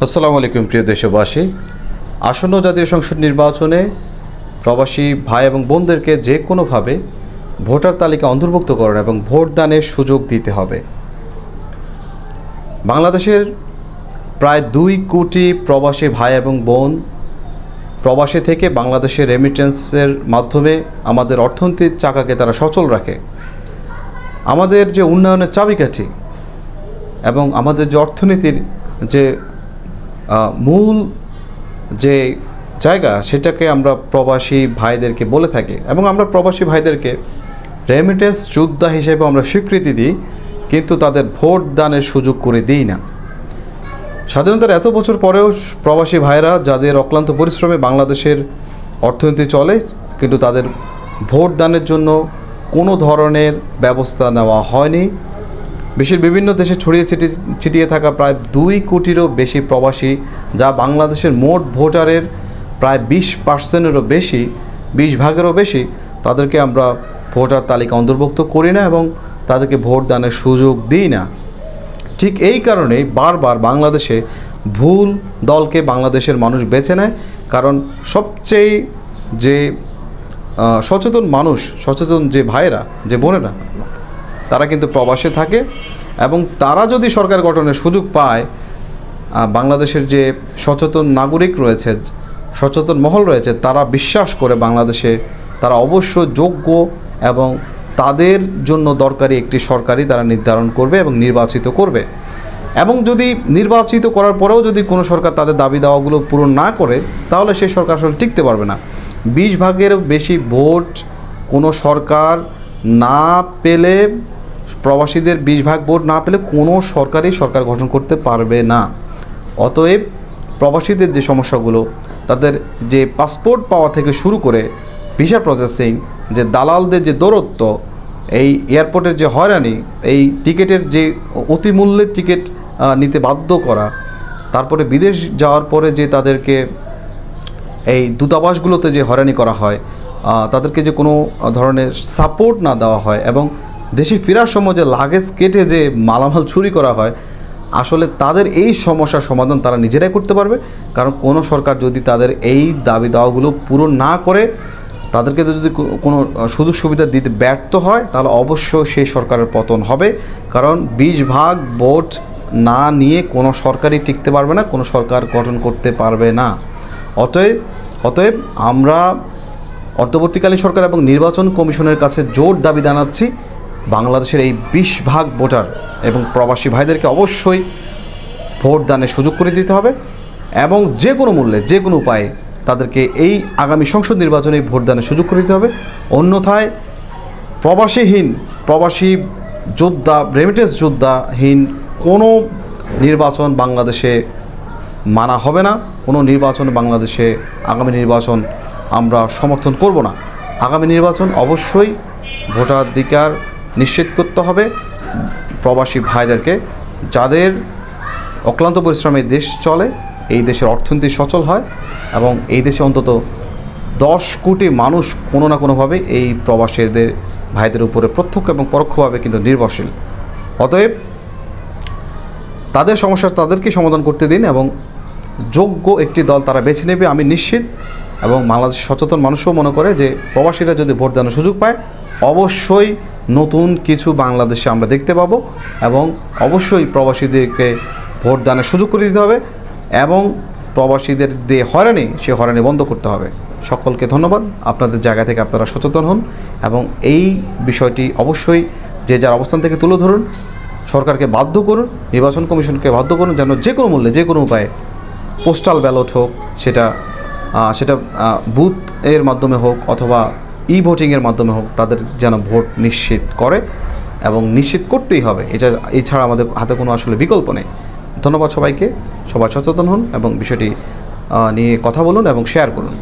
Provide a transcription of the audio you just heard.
আসসালামু আলাইকুম প্রিয় দেশবাসী। আসন্ন জাতীয় সংসদ নির্বাচনে প্রবাসী ভাই এবং বোনদেরকে যে কোনোভাবে ভোটার তালিকা অন্তর্ভুক্ত করার এবং ভোটদানের সুযোগ দিতে হবে। বাংলাদেশের প্রায় 2 কোটি প্রবাসী ভাই এবং বোন প্রবাসী থেকে বাংলাদেশের রেমিটেন্সের মাধ্যমে আমাদের অর্থনীতির চাকাকে তারা সচল রাখে। আমাদের যে উন্নয়নের চাবিকাঠি এবং আমাদের যে অর্থনীতির যে মূল যে জায়গা সেটাকে আমরা প্রবাসী ভাইদেরকে বলে থাকি এবং আমরা প্রবাসী ভাইদেরকে রেমিটেন্স যোদ্ধা হিসেবে আমরা স্বীকৃতি দিই, কিন্তু তাদের ভোট দানের সুযোগ করে দিই না। স্বাধীনতার এত বছর পরেও প্রবাসী ভাইরা যাদের অক্লান্ত পরিশ্রমে বাংলাদেশের অর্থনীতি চলে, কিন্তু তাদের ভোট দানের জন্য কোনো ধরনের ব্যবস্থা নেওয়া হয়নি। বিশ্বের বিভিন্ন দেশে ছড়িয়ে ছিটিয়ে থাকা প্রায় 2 কোটিরও বেশি প্রবাসী, যা বাংলাদেশের মোট ভোটারের প্রায় 20%-এরও বেশি, 20 ভাগেরও বেশি, তাদেরকে আমরা ভোটার তালিকা অন্তর্ভুক্ত করি না এবং তাদেরকে ভোট দানের সুযোগ দিই না। ঠিক এই কারণেই বারবার বাংলাদেশে ভুল দলকে বাংলাদেশের মানুষ বেছে নেয়, কারণ সবচেয়ে যে সচেতন মানুষ, সচেতন যে ভাইয়েরা, যে বোনেরা, তারা কিন্তু প্রবাসে থাকে এবং তারা যদি সরকার গঠনের সুযোগ পায়, বাংলাদেশের যে সচেতন নাগরিক রয়েছে, সচেতন মহল রয়েছে, তারা বিশ্বাস করে বাংলাদেশে তারা অবশ্য যোগ্য এবং তাদের জন্য দরকারি একটি সরকারই তারা নির্ধারণ করবে এবং নির্বাচিত করবে। এবং যদি নির্বাচিত করার পরেও যদি কোনো সরকার তাদের দাবি দাওয়াগুলো পূরণ না করে, তাহলে সেই সরকার আসলে টিকতে পারবে না। 20 ভাগের বেশি ভোট কোনো সরকার না পেলে, প্রবাসীদের 20 ভাগ ভোট না পেলে কোনো সরকারই সরকার গঠন করতে পারবে না। অতএব প্রবাসীদের যে সমস্যাগুলো, তাদের যে পাসপোর্ট পাওয়া থেকে শুরু করে ভিসা প্রসেসিং, যে দালালদের যে দৌরত্ব, এই এয়ারপোর্টের যে হয়রানি, এই টিকিটের যে অতিমূল্যের টিকিট নিতে বাধ্য করা, তারপরে বিদেশ যাওয়ার পরে যে তাদেরকে এই দূতাবাসগুলোতে যে হয়রানি করা হয়, তাদেরকে যে কোনো ধরনের সাপোর্ট না দেওয়া হয় এবং দেশে ফেরার সময় যে লাগেজ কেটে যে মালামাল চুরি করা হয়, আসলে তাদের এই সমস্যার সমাধান তারা নিজেরাই করতে পারবে। কারণ কোনো সরকার যদি তাদের এই দাবি দাওয়াগুলো পূরণ না করে, তাদেরকে যদি কোনো সুযোগ সুবিধা দিতে ব্যর্থ হয়, তাহলে অবশ্যই সেই সরকারের পতন হবে। কারণ 20 ভাগ ভোট না নিয়ে কোনো সরকারই টিকতে পারবে না, কোনো সরকার গঠন করতে পারবে না। অতএব আমরা অন্তর্বর্তীকালীন সরকার এবং নির্বাচন কমিশনের কাছে জোর দাবি জানাচ্ছি, বাংলাদেশের এই 20 ভাগ ভোটার এবং প্রবাসী ভাইদেরকে অবশ্যই ভোট দানের সুযোগ করে দিতে হবে এবং যে কোনো মূল্যে, যে কোনো উপায়ে তাদেরকে এই আগামী সংসদ নির্বাচনে ভোট দানের সুযোগ করে দিতে হবে। অন্যথায় প্রবাসী যোদ্ধা, রেমিটেন্স যোদ্ধাহীন কোনো নির্বাচন বাংলাদেশে মানা হবে না। কোনো নির্বাচন বাংলাদেশে, আগামী নির্বাচন আমরা সমর্থন করব না। আগামী নির্বাচন অবশ্যই ভোটাধিকার নিশ্চিত করতে হবে প্রবাসী ভাইদেরকে, যাদের অক্লান্ত পরিশ্রমে দেশ চলে, এই দেশের অর্থনীতি সচল হয় এবং এই দেশে অন্তত 10 কোটি মানুষ কোনো না কোনোভাবে এই প্রবাসীদের ভাইদের উপরে প্রত্যক্ষ এবং পরোক্ষভাবে কিন্তু নির্ভরশীল। অতএব তাদের সমস্যা তাদেরকে সমাধান করতে দিন এবং যোগ্য একটি দল তারা বেছে নেবে, আমি নিশ্চিত। এবং বাংলাদেশ সচেতন মানুষও মনে করে যে প্রবাসীরা যদি ভোট দানের সুযোগ পায়, অবশ্যই নতুন কিছু বাংলাদেশে আমরা দেখতে পাবো এবং অবশ্যই প্রবাসীদেরকে ভোট দানের সুযোগ করে দিতে হবে এবং প্রবাসীদের যে হয়রানি, সে হয়রানি বন্ধ করতে হবে। সকলকে ধন্যবাদ। আপনাদের জায়গা থেকে আপনারা সচেতন হন এবং এই বিষয়টি অবশ্যই যে যার অবস্থান থেকে তুলে ধরুন, সরকারকে বাধ্য করুন, নির্বাচন কমিশনকে বাধ্য করুন যেন যে কোনো মূল্যে, যে কোনো উপায়ে পোস্টাল ব্যালট হোক, সেটা বুথ এর মাধ্যমে হোক অথবা ভোটিংয়ের মাধ্যমে হোক, তাদের যেন ভোট নিশ্চিত করে এবং নিশ্চিত করতেই হবে। এছাড়া আমাদের হাতে কোনো আসলে বিকল্প নেই। ধন্যবাদ সবাইকে। সবাই সচেতন হন এবং বিষয়টি নিয়ে কথা বলুন এবং শেয়ার করুন।